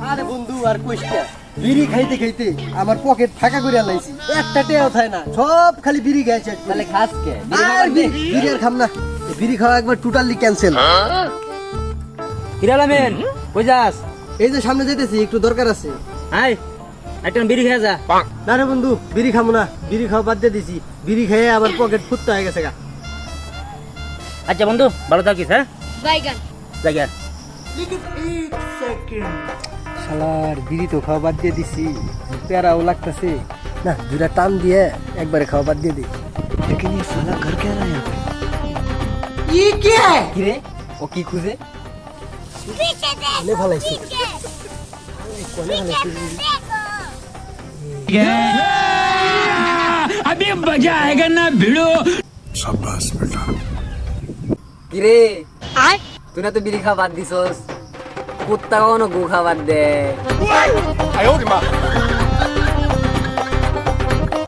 আরে বন্ধু আর কইস্টা বিড়ি খাইতে খাইতে আমার পকেট ফাঁকা করে লাইছি একটা টেও থাকে না সব খালি বিড়ি খাইছে তাহলে খাস কে আর বিড়ি আর খাম না বিড়ি খাওয়া একবার টোটালি ক্যান্সেল কিরালামেন কই যাস এই যে সামনে যাইতেছি একটু দরকার আছে আয় একটা বিড়ি খেয়ে যা না রে বন্ধু বিড়ি খামো না বিড়ি খাওয়া বাদ দিয়ে দিছি বিড়ি খেয়ে আমার পকেট ফুটতে হয়ে গেছে গা আচ্ছা বন্ধু ভালো থাকিস হ্যাঁ বাইগান জায়গা শালার বিড়ি তো খাওয়া বাদ দিয়ে দিছি প্যারাও লাগতেছে না দুটা টান দিয়ে একবারে খাওয়া বাদ দিয়ে দিই लेकिन ये साला घर क्या रहा है यहाँ पे ये क्या है কি রে ও কি খুঁজে पीछे देख ले भला इसे पीछे कोने वाले अभी मजा आएगा ना भिड़ो। কি রে आय তুই না তো বিড়ি খাওয়া বাদ দিছস কুত্তা কখনো গু খাওয়া বাদ দে